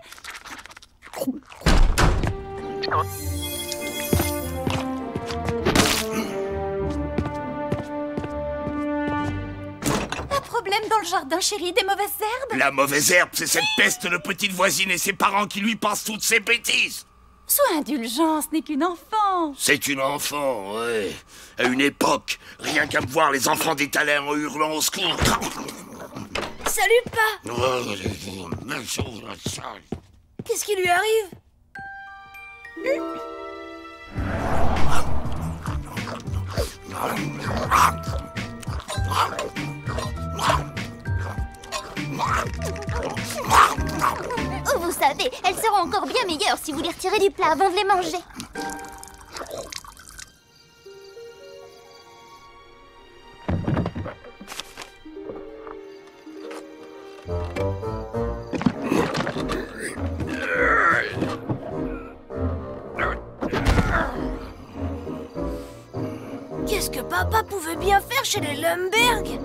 Un problème dans le jardin, chérie, des mauvaises herbes? La mauvaise herbe, c'est cette peste de petite voisine et ses parents qui lui passent toutes ces bêtises. Sois indulgent, ce n'est qu'une enfant. C'est une enfant, ouais. À une époque, rien qu'à me voir les enfants des talents en hurlant au secours. Salut, pas. Qu'est-ce qui lui arrive? Oh, vous savez, elles seront encore bien meilleures si vous les retirez du plat avant de les manger. papa pouvait bien faire chez les Lumberg.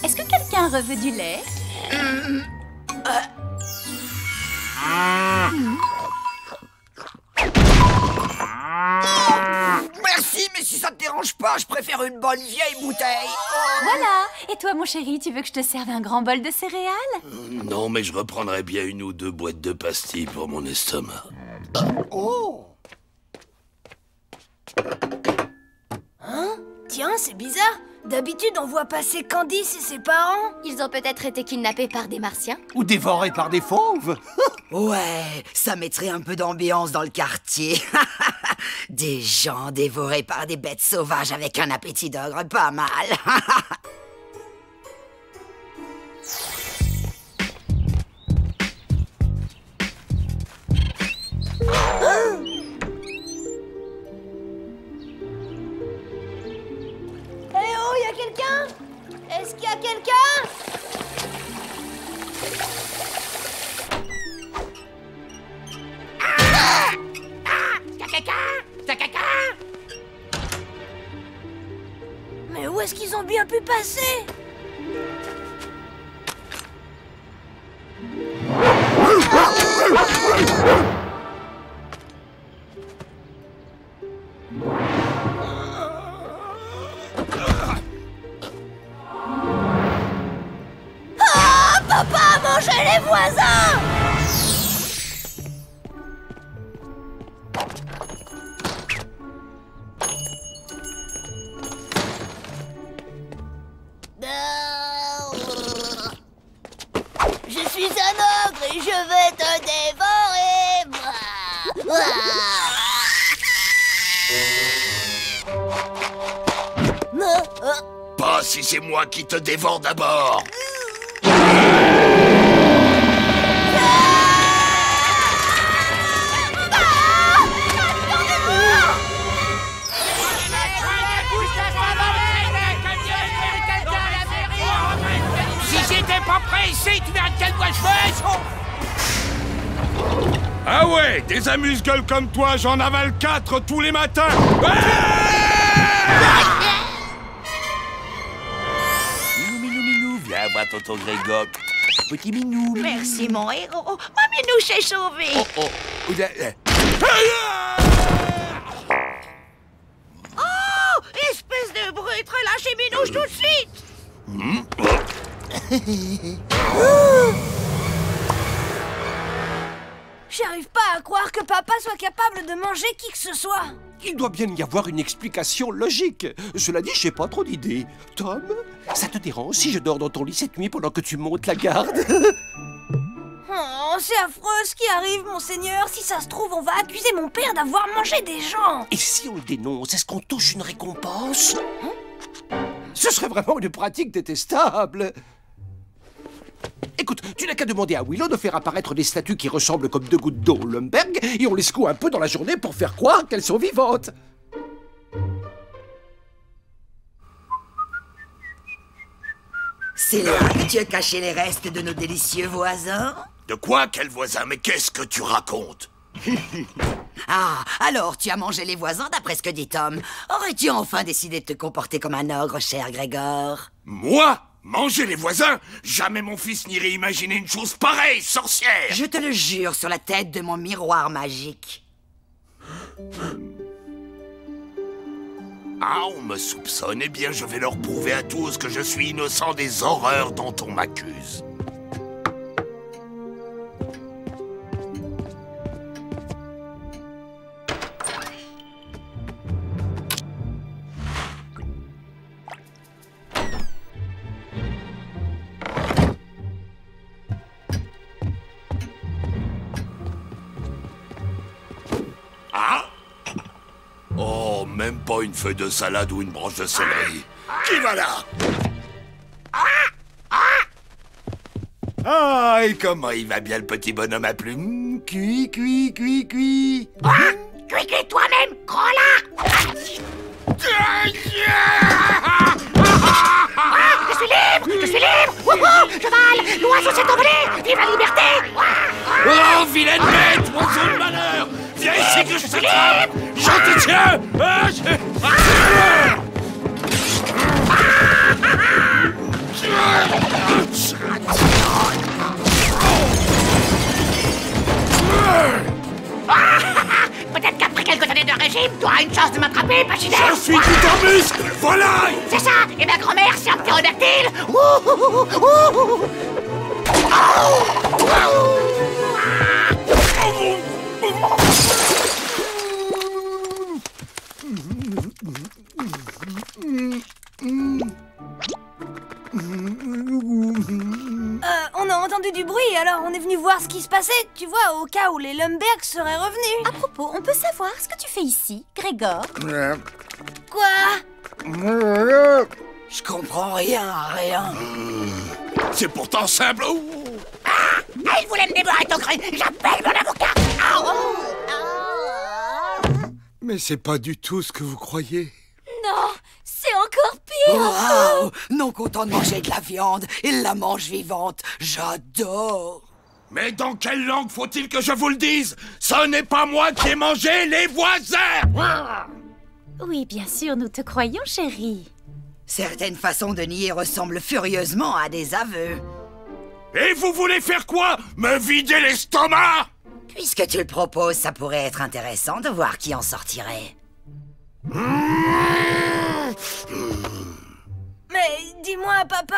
Est-ce que quelqu'un veut du lait? Merci, mais si ça te dérange pas, je préfère une bonne vieille bouteille. Voilà. Et toi, mon chéri, tu veux que je te serve un grand bol de céréales? Non, mais je reprendrai bien une ou deux boîtes de pastilles pour mon estomac. Oh! Hein? Tiens, c'est bizarre. D'habitude, on voit passer Candice et ses parents. Ils ont peut-être été kidnappés par des martiens. Ou dévorés par des fauves. Ouais, ça mettrait un peu d'ambiance dans le quartier. Des gens dévorés par des bêtes sauvages avec un appétit d'ogre, pas mal. Eh oh, y a quelqu'un? Est-ce qu'il y a quelqu'un? Mais où est-ce qu'ils ont bien pu passer? Ah, papa a mangé les voisins! Je suis un ogre et je vais te dévorer. Pas si c'est moi qui te dévore d'abord. Si j'étais pas prêt ici, tu verrais de quel bois je fais. Ah ouais, des amuse-gueules comme toi, j'en avale 4 tous les matins. Minou, viens voir tonton Grégor. Petit minou. Merci, mon héros. Oh, Minouche est sauvé. Oh, espèce de brute, relâchez Minouche tout de suite. J'arrive pas à croire que papa soit capable de manger qui que ce soit. Il doit bien y avoir une explication logique. Cela dit, j'ai pas trop d'idées. Tom, ça te dérange si je dors dans ton lit cette nuit pendant que tu montes la garde? Oh, c'est affreux ce qui arrive, monseigneur. Si ça se trouve, on va accuser mon père d'avoir mangé des gens. Et si on le dénonce, est-ce qu'on touche une récompense? Ce serait vraiment une pratique détestable. Écoute, tu n'as qu'à demander à Willow de faire apparaître des statues qui ressemblent comme 2 gouttes d'eau au Lumberg et on les secoue un peu dans la journée pour faire croire qu'elles sont vivantes. C'est là que tu as caché les restes de nos délicieux voisins? De quoi, quel voisin? Mais qu'est-ce que tu racontes? Ah, alors tu as mangé les voisins d'après ce que dit Tom. Aurais-tu enfin décidé de te comporter comme un ogre, cher Grégor? Moi? Manger les voisins? Jamais mon fils n'irait imaginer une chose pareille, sorcière! Je te le jure sur la tête de mon miroir magique. Ah, on me soupçonne. Eh bien, je vais leur prouver à tous que je suis innocent des horreurs dont on m'accuse. Ah! Oh, même pas une feuille de salade ou une branche de céleri. Qui va là? Ah, et comment il va bien le petit bonhomme à plumes? Cui. Cuis toi-même, gros lard. Je suis libre. Wouhou, cheval, l'oiseau. oiseau s'est envolé! Vive la liberté! Oh, vilaine bête, oiseau de malheur! Viens ici que je t'attrape! Je te tiens! Peut-être qu'après quelques années de régime, tu auras une chance de m'attraper, Pachyderme! Je suis tout en muscle! Voilà! C'est ça! Et ma grand-mère, c'est un ptérodactyle! On a entendu du bruit, alors on est venu voir ce qui se passait, tu vois, au cas où les Lumberg seraient revenus. À propos, on peut savoir ce que tu fais ici, Grégor? Quoi? Je comprends rien. C'est pourtant simple. Elle voulait me dévorer ton cru! J'appelle mon avocat! Mais c'est pas du tout ce que vous croyez. Non, c'est encore pire. Waouh! Non content de manger de la viande, il la mange vivante. J'adore. Mais dans quelle langue faut-il que je vous le dise? Ce n'est pas moi qui ai mangé, les voisins! Oui, bien sûr, nous te croyons, chérie. Certaines façons de nier ressemblent furieusement à des aveux. Et vous voulez faire quoi? Me vider l'estomac? Puisque tu le proposes, ça pourrait être intéressant de voir qui en sortirait. Mais dis-moi, papa,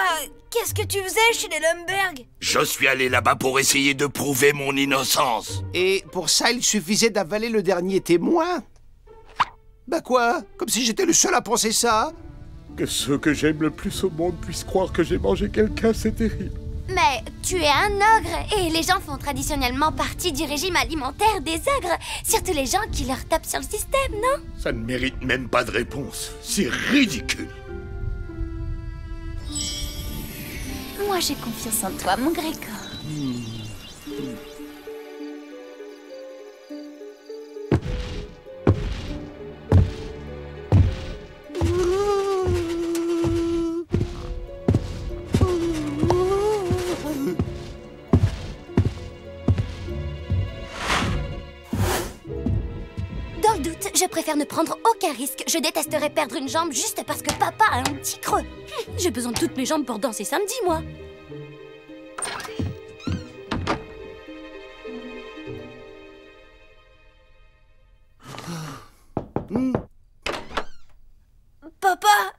qu'est-ce que tu faisais chez les Lumberg? Je suis allé là-bas pour essayer de prouver mon innocence. Et pour ça, il suffisait d'avaler le dernier témoin? Bah quoi? Comme si j'étais le seul à penser ça? Que ceux que j'aime le plus au monde puissent croire que j'ai mangé quelqu'un, c'est terrible. Mais tu es un ogre et les gens font traditionnellement partie du régime alimentaire des ogres. Surtout les gens qui leur tapent sur le système, non? Ça ne mérite même pas de réponse. C'est ridicule. Moi, j'ai confiance en toi, mon Grégor. Dans le doute, je préfère ne prendre aucun risque. Je détesterais perdre une jambe juste parce que papa a un petit creux. J'ai besoin de toutes mes jambes pour danser samedi, moi. Papa,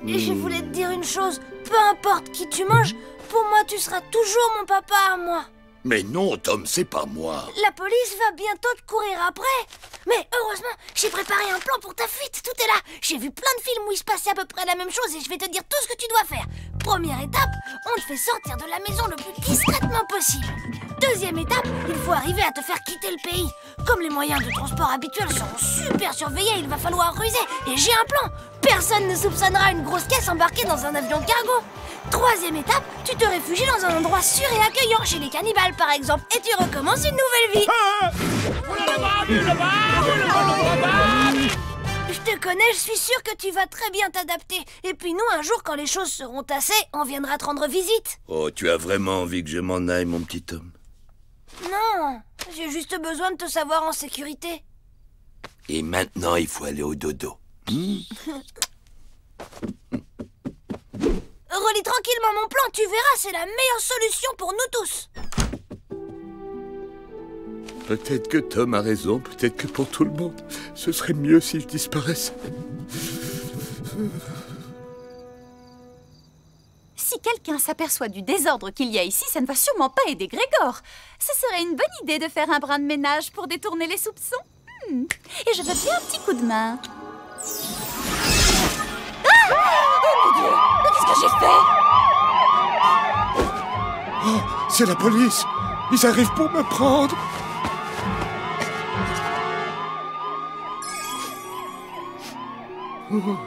je voulais te dire une chose. Peu importe qui tu manges, pour moi tu seras toujours mon papa à moi. Mais non, Tom, c'est pas moi. La police va bientôt te courir après. Mais heureusement, j'ai préparé un plan pour ta fuite. Tout est là. J'ai vu plein de films où il se passait à peu près la même chose et je vais te dire tout ce que tu dois faire. Première étape, on te fait sortir de la maison le plus discrètement possible. Deuxième étape, il faut arriver à te faire quitter le pays. Comme les moyens de transport habituels seront super surveillés, il va falloir ruser. Et j'ai un plan. Personne ne soupçonnera une grosse caisse embarquée dans un avion cargo. Troisième étape, tu te réfugies dans un endroit sûr et accueillant, chez les cannibales par exemple, et tu recommences une nouvelle vie. Je te connais, je suis sûre que tu vas très bien t'adapter. Et puis nous, un jour, quand les choses seront tassées, on viendra te rendre visite. Oh, tu as vraiment envie que je m'en aille, mon petit Tom? Non, j'ai juste besoin de te savoir en sécurité. Et maintenant, il faut aller au dodo. Relis tranquillement mon plan, tu verras, c'est la meilleure solution pour nous tous. Peut-être que Tom a raison, peut-être que pour tout le monde, ce serait mieux si je disparaissais. Si quelqu'un s'aperçoit du désordre qu'il y a ici, ça ne va sûrement pas aider Grégor. Ce serait une bonne idée de faire un brin de ménage pour détourner les soupçons. Et je veux bien un petit coup de main. Ah! Oh mon Dieu! Mais qu'est-ce que j'ai fait? Oh, c'est la police! Ils arrivent pour me prendre! Oh.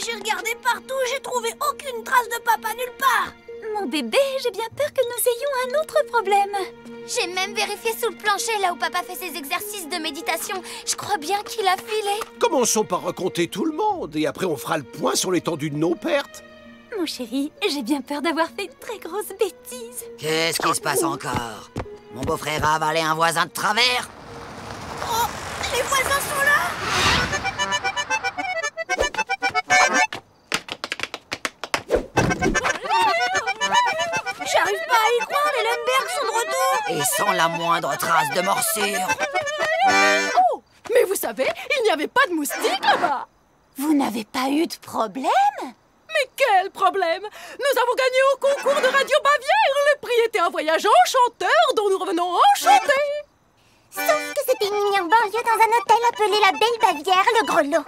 J'ai regardé partout, j'ai trouvé aucune trace de papa nulle part. Mon bébé, j'ai bien peur que nous ayons un autre problème. J'ai même vérifié sous le plancher, là où papa fait ses exercices de méditation. Je crois bien qu'il a filé. Commençons par raconter tout le monde, et après on fera le point sur l'étendue de nos pertes. Mon chéri, j'ai bien peur d'avoir fait une très grosse bêtise. Qu'est-ce qui se passe encore? Mon beau-frère a avalé un voisin de travers? Oh, les voisins sont là! J'arrive pas à y croire, les Lemberg sont de retour! Et sans la moindre trace de morsure. Oh! Mais vous savez, il n'y avait pas de moustiques là-bas! Vous n'avez pas eu de problème? Mais quel problème! Nous avons gagné au concours de Radio Bavière! Le prix était un voyage enchanteur dont nous revenons enchantés! Sauf que c'était une nuit en banlieue dans un hôtel appelé la Belle Bavière, le Grelot.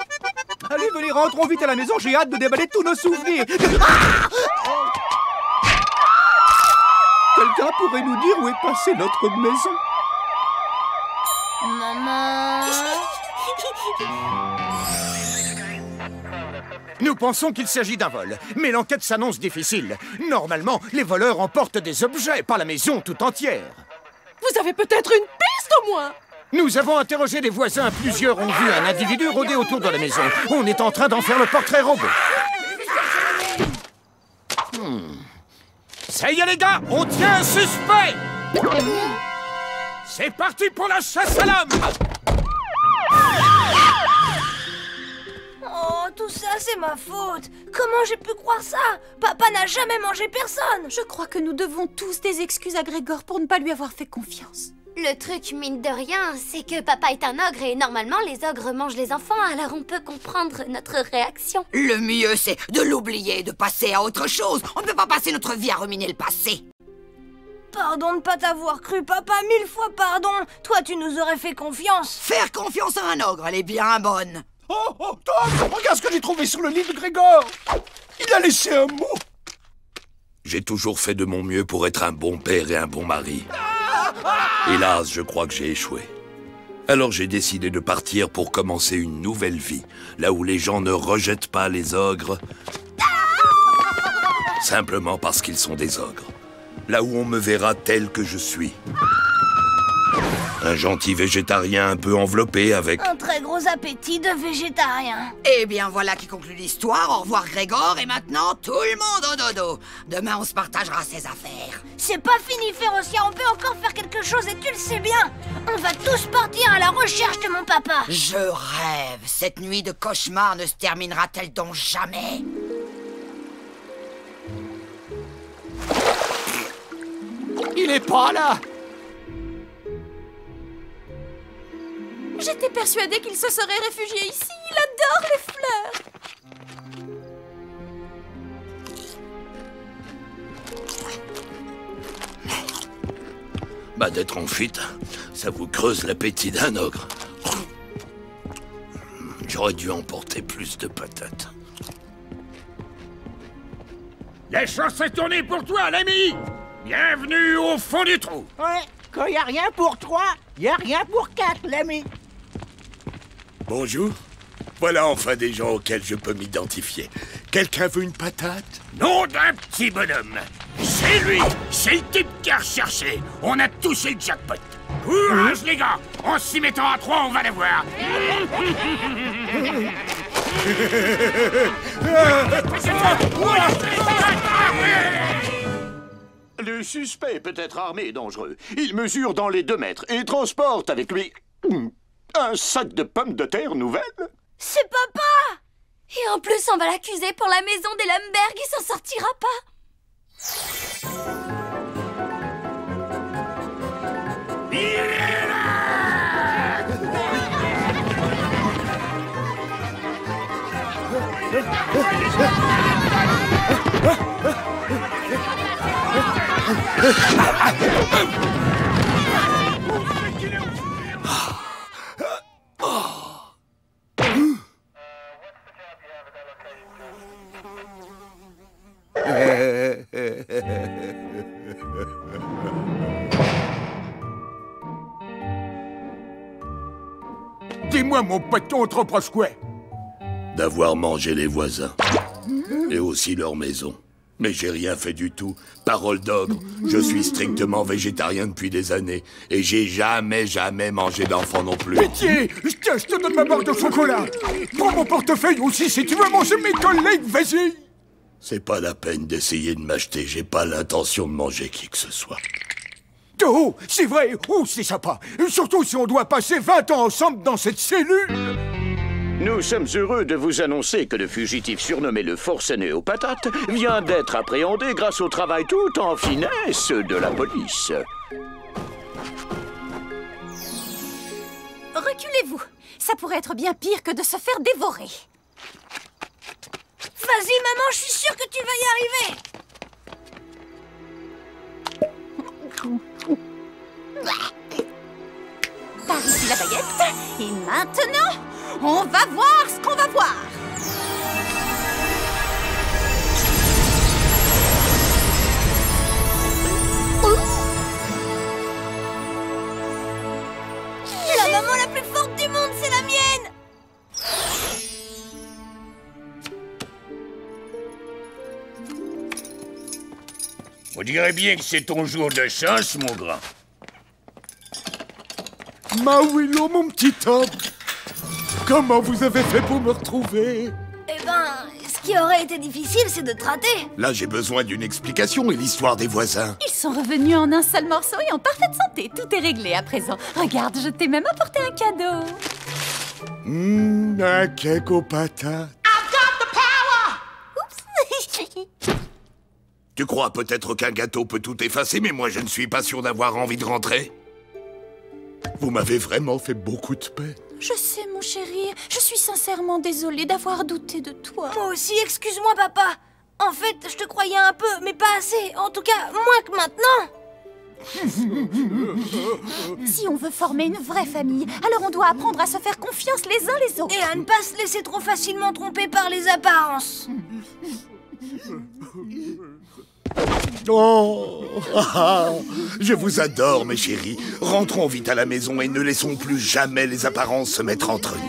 Allez, venez, rentrons vite à la maison, j'ai hâte de déballer tous nos souvenirs. Quelqu'un pourrait nous dire où est passée notre maison? Maman... Nous pensons qu'il s'agit d'un vol, mais l'enquête s'annonce difficile. Normalement, les voleurs emportent des objets, pas la maison tout entière. Vous avez peut-être une piste au moins? Nous avons interrogé des voisins, plusieurs ont vu un individu rôder autour de la maison. On est en train d'en faire le portrait robot. Ça y est les gars, on tient un suspect. C'est parti pour la chasse à l'homme. Oh, tout ça, c'est ma faute. Comment j'ai pu croire ça? Papa n'a jamais mangé personne. Je crois que nous devons tous des excuses à Grégor pour ne pas lui avoir fait confiance. Le truc, mine de rien, c'est que papa est un ogre et normalement les ogres mangent les enfants, alors on peut comprendre notre réaction. Le mieux, c'est de l'oublier, de passer à autre chose. On ne peut pas passer notre vie à ruminer le passé. Pardon de pas t'avoir cru, papa, 1000 fois pardon. Toi, tu nous aurais fait confiance. Faire confiance à un ogre, elle est bien bonne. Oh, Tom, regarde ce que j'ai trouvé sur le lit de Grégor. Il a laissé un mot. J'ai toujours fait de mon mieux pour être un bon père et un bon mari. Hélas, je crois que j'ai échoué. Alors j'ai décidé de partir pour commencer une nouvelle vie, là où les gens ne rejettent pas les ogres, simplement parce qu'ils sont des ogres. Là où on me verra tel que je suis. Un gentil végétarien un peu enveloppé avec... Un très gros appétit de végétarien. Eh bien, voilà qui conclut l'histoire. Au revoir, Grégor. Et maintenant, tout le monde au dodo. Demain, on se partagera ses affaires. C'est pas fini, Férocia. On peut encore faire quelque chose et tu le sais bien. On va tous partir à la recherche de mon papa. Je rêve. Cette nuit de cauchemar ne se terminera-t-elle donc jamais? Il est pas là. J'étais persuadée qu'il se serait réfugié ici. Il adore les fleurs. Bah, d'être en fuite, ça vous creuse l'appétit d'un ogre. J'aurais dû emporter plus de patates. La chance est tournée pour toi, l'ami. Bienvenue au fond du trou. Ouais, quand y a rien pour 3, y a rien pour 4, l'ami. Bonjour. Voilà enfin des gens auxquels je peux m'identifier. Quelqu'un veut une patate? Nom d'un petit bonhomme. C'est lui. C'est le type qui a recherché. On a touché le jackpot. Courage, les gars. En s'y mettant à 3, on va les voir. Le suspect peut être armé et dangereux. Il mesure dans les 2 mètres et transporte avec lui un sac de pommes de terre nouvelles. C'est papa! Et en plus, on va l'accuser pour la maison des Lemberg, il s'en sortira pas. Dis-moi, mon poton trop proche quoi? D'avoir mangé les voisins. Et aussi leur maison. Mais j'ai rien fait du tout. Parole d'ogre, je suis strictement végétarien depuis des années. Et j'ai jamais mangé d'enfant non plus. Pitié! Tiens, je te donne ma barre de chocolat! Prends mon portefeuille aussi si tu veux manger mes collègues, vas-y! C'est pas la peine d'essayer de m'acheter, j'ai pas l'intention de manger qui que ce soit. Oh, c'est vrai! Oh, c'est sympa! Surtout si on doit passer 20 ans ensemble dans cette cellule! Nous sommes heureux de vous annoncer que le fugitif surnommé le forcené aux patates vient d'être appréhendé grâce au travail tout en finesse de la police. Reculez-vous. Ça pourrait être bien pire que de se faire dévorer. Vas-y, maman, je suis sûre que tu vas y arriver. Par ici la baguette. Et maintenant, on va voir ce qu'on va voir. La maman la plus forte du monde, c'est la mienne. On dirait bien que c'est ton jour de chance, mon grand. Mawilo, mon petit homme! Comment vous avez fait pour me retrouver? Eh ben, ce qui aurait été difficile, c'est de te rater. Là, j'ai besoin d'une explication et l'histoire des voisins. Ils sont revenus en un seul morceau et en parfaite santé. Tout est réglé à présent. Regarde, je t'ai même apporté un cadeau. Un cake aux patates. Tu crois peut-être qu'un gâteau peut tout effacer, mais moi je ne suis pas sûr d'avoir envie de rentrer. Vous m'avez vraiment fait beaucoup de peine. Je sais, mon chéri. Je suis sincèrement désolée d'avoir douté de toi. Moi aussi, excuse-moi, papa. En fait, je te croyais un peu, mais pas assez. En tout cas, moins que maintenant. Si on veut former une vraie famille, alors on doit apprendre à se faire confiance les uns les autres. Et à ne pas se laisser trop facilement tromper par les apparences. Oh, je vous adore, mes chéris. Rentrons vite à la maison et ne laissons plus jamais les apparences se mettre entre nous.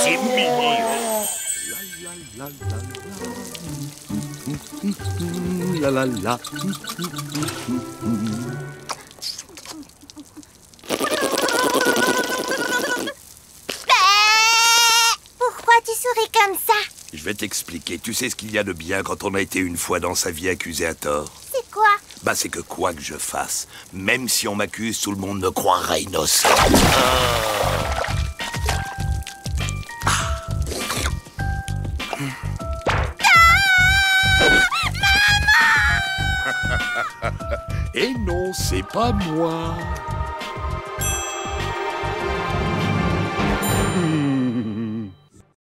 C'est mignon. La la la. Pourquoi tu souris comme ça? Je vais t'expliquer. Tu sais ce qu'il y a de bien quand on a été une fois dans sa vie accusé à tort? C'est quoi? Bah c'est que quoi que je fasse, même si on m'accuse, tout le monde me croira innocent. Et non, c'est pas moi.